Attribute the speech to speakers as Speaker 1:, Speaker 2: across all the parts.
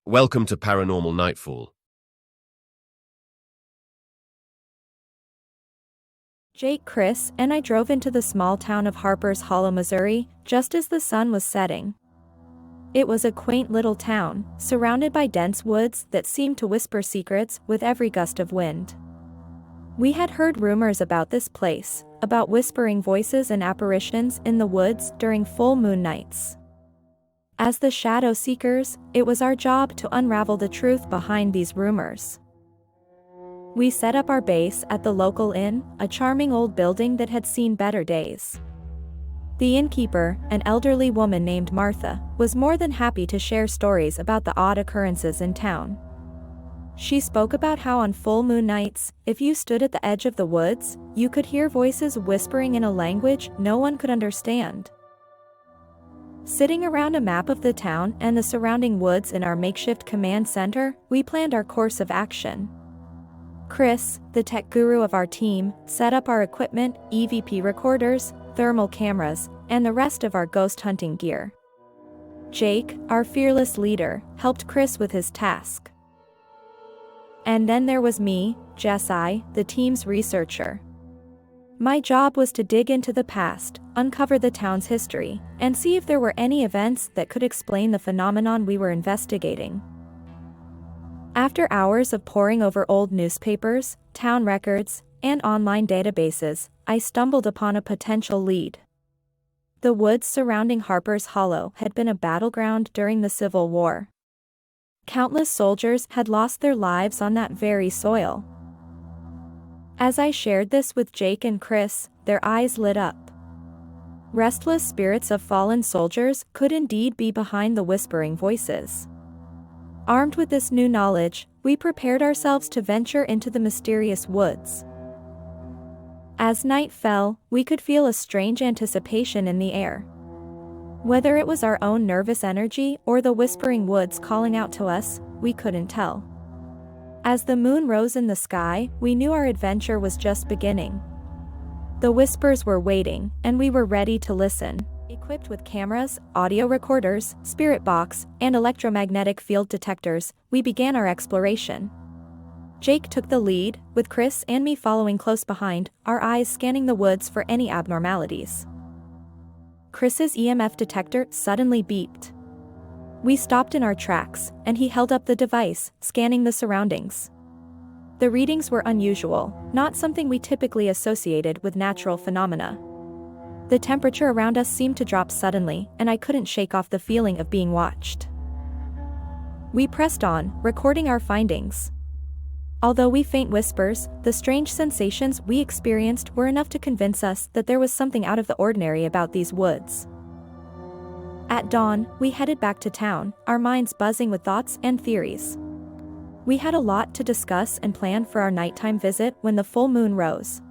Speaker 1: Welcome to Paranormal Nightfall.
Speaker 2: Jake, Chris, and I drove into the small town of Harper's Hollow, Missouri, just as the sun was setting. It was a quaint little town, surrounded by dense woods that seemed to whisper secrets with every gust of wind. We had heard rumors about this place, about whispering voices and apparitions in the woods during full moon nights. As the shadow seekers, it was our job to unravel the truth behind these rumors. We set up our base at the local inn, a charming old building that had seen better days. The innkeeper, an elderly woman named Martha, was more than happy to share stories about the odd occurrences in town. She spoke about how on full moon nights, if you stood at the edge of the woods, you could hear voices whispering in a language no one could understand. Sitting around a map of the town and the surrounding woods in our makeshift command center, we planned our course of action. Chris, the tech guru of our team, set up our equipment, EVP recorders, thermal cameras, and the rest of our ghost hunting gear. Jake, our fearless leader, helped Chris with his task. And then there was me, Jesse, the team's researcher. My job was to dig into the past, uncover the town's history, and see if there were any events that could explain the phenomenon we were investigating. After hours of poring over old newspapers, town records, and online databases, I stumbled upon a potential lead. The woods surrounding Harper's Hollow had been a battleground during the Civil War. Countless soldiers had lost their lives on that very soil. As I shared this with Jake and Chris, their eyes lit up. Restless spirits of fallen soldiers could indeed be behind the whispering voices. Armed with this new knowledge, we prepared ourselves to venture into the mysterious woods. As night fell, we could feel a strange anticipation in the air. Whether it was our own nervous energy or the whispering woods calling out to us, we couldn't tell. As the moon rose in the sky, we knew our adventure was just beginning. The whispers were waiting, and we were ready to listen. Equipped with cameras, audio recorders, spirit box, and electromagnetic field detectors, we began our exploration. Jake took the lead, with Chris and me following close behind, our eyes scanning the woods for any abnormalities. Chris's EMF detector suddenly beeped. We stopped in our tracks, and he held up the device, scanning the surroundings. The readings were unusual, not something we typically associated with natural phenomena. The temperature around us seemed to drop suddenly, and I couldn't shake off the feeling of being watched. We pressed on, recording our findings. Although we faint whispers, the strange sensations we experienced were enough to convince us that there was something out of the ordinary about these woods. At dawn, we headed back to town, our minds buzzing with thoughts and theories. We had a lot to discuss and plan for our nighttime visit when the full moon rose.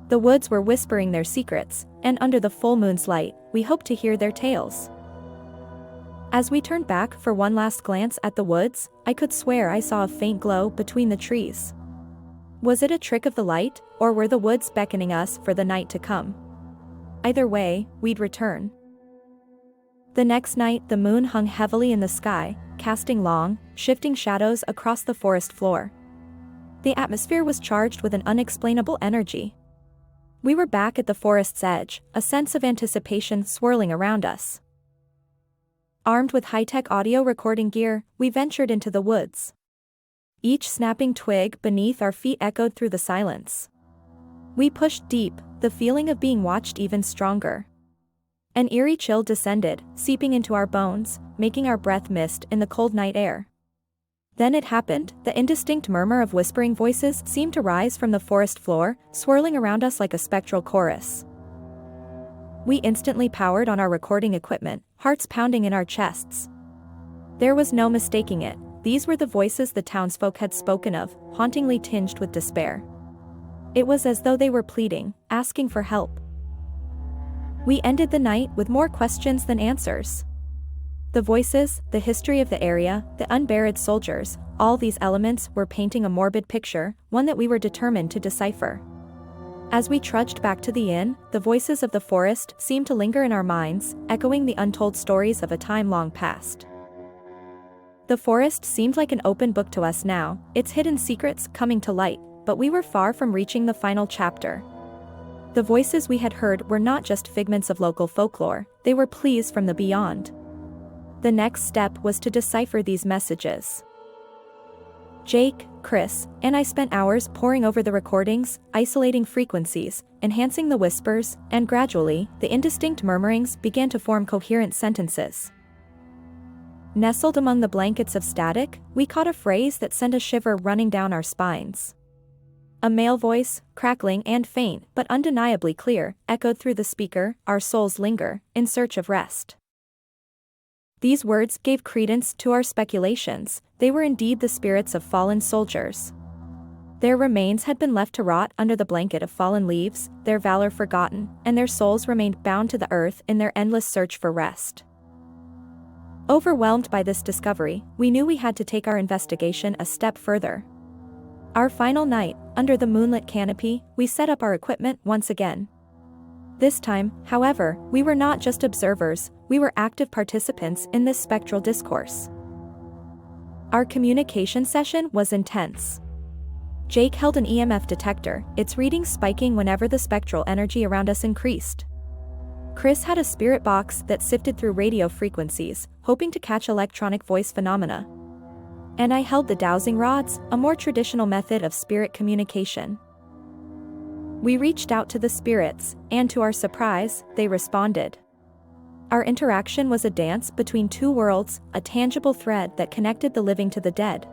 Speaker 2: The woods were whispering their secrets, and under the full moon's light, we hoped to hear their tales. As we turned back for one last glance at the woods, I could swear I saw a faint glow between the trees. Was it a trick of the light, or were the woods beckoning us for the night to come? Either way, we'd return. The next night, the moon hung heavily in the sky, casting long, shifting shadows across the forest floor. The atmosphere was charged with an unexplainable energy. We were back at the forest's edge, a sense of anticipation swirling around us. Armed with high-tech audio recording gear, we ventured into the woods. Each snapping twig beneath our feet echoed through the silence. We pushed deep, the feeling of being watched even stronger. An eerie chill descended, seeping into our bones, making our breath mist in the cold night air. Then it happened, the indistinct murmur of whispering voices seemed to rise from the forest floor, swirling around us like a spectral chorus. We instantly powered on our recording equipment, hearts pounding in our chests. There was no mistaking it, these were the voices the townsfolk had spoken of, hauntingly tinged with despair. It was as though they were pleading, asking for help. We ended the night with more questions than answers. The voices, the history of the area, the unburied soldiers, all these elements were painting a morbid picture, one that we were determined to decipher. As we trudged back to the inn, the voices of the forest seemed to linger in our minds, echoing the untold stories of a time long past. The forest seemed like an open book to us now, its hidden secrets coming to light, but we were far from reaching the final chapter. The voices we had heard were not just figments of local folklore, they were pleas from the beyond. The next step was to decipher these messages. Jake, Chris, and I spent hours poring over the recordings, isolating frequencies, enhancing the whispers, and gradually, the indistinct murmurings began to form coherent sentences. Nestled among the blankets of static, we caught a phrase that sent a shiver running down our spines. A male voice, crackling and faint but undeniably clear, echoed through the speaker, "Our souls linger, in search of rest." These words gave credence to our speculations. They were indeed the spirits of fallen soldiers. Their remains had been left to rot under the blanket of fallen leaves, their valor forgotten, and their souls remained bound to the earth in their endless search for rest. Overwhelmed by this discovery, we knew we had to take our investigation a step further. Our final night, under the moonlit canopy, we set up our equipment once again. This time, however, we were not just observers, we were active participants in this spectral discourse. Our communication session was intense. Jake held an EMF detector, its readings spiking whenever the spectral energy around us increased. Chris had a spirit box that sifted through radio frequencies, hoping to catch electronic voice phenomena. And I held the dowsing rods, a more traditional method of spirit communication. We reached out to the spirits, and to our surprise, they responded. Our interaction was a dance between two worlds, a tangible thread that connected the living to the dead.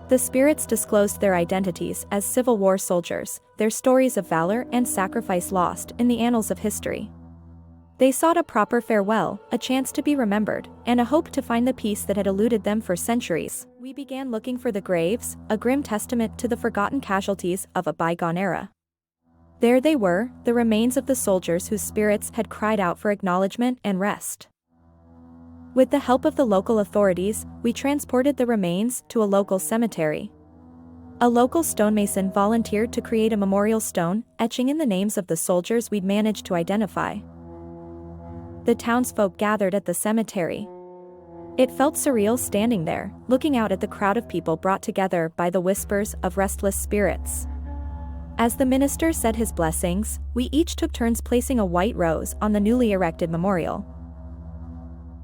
Speaker 2: The spirits disclosed their identities as Civil War soldiers, their stories of valor and sacrifice lost in the annals of history. They sought a proper farewell, a chance to be remembered, and a hope to find the peace that had eluded them for centuries. We began looking for the graves, a grim testament to the forgotten casualties of a bygone era. There they were, the remains of the soldiers whose spirits had cried out for acknowledgement and rest. With the help of the local authorities, we transported the remains to a local cemetery. A local stonemason volunteered to create a memorial stone, etching in the names of the soldiers we'd managed to identify. The townsfolk gathered at the cemetery. It felt surreal standing there, looking out at the crowd of people brought together by the whispers of restless spirits. As the minister said his blessings, we each took turns placing a white rose on the newly erected memorial.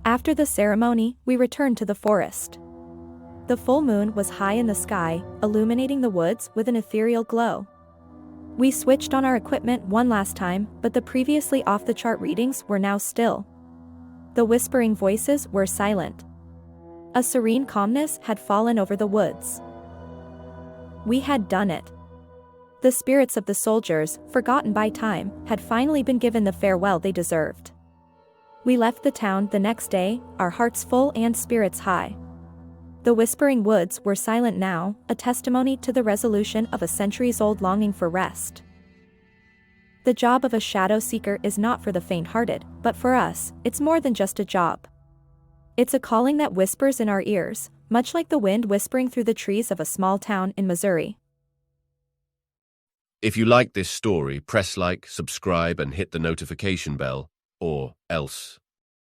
Speaker 2: After the ceremony, we returned to the forest. The full moon was high in the sky, illuminating the woods with an ethereal glow. We switched on our equipment one last time, but the previously off-the-chart readings were now still. The whispering voices were silent. A serene calmness had fallen over the woods. We had done it. The spirits of the soldiers, forgotten by time, had finally been given the farewell they deserved. We left the town the next day, our hearts full and spirits high. The whispering woods were silent now, a testimony to the resolution of a centuries-old longing for rest. The job of a shadow seeker is not for the faint-hearted, but for us, it's more than just a job. It's a calling that whispers in our ears, much like the wind whispering through the trees of a small town in Missouri.
Speaker 1: If you like this story, press like, subscribe, and hit the notification bell, or else.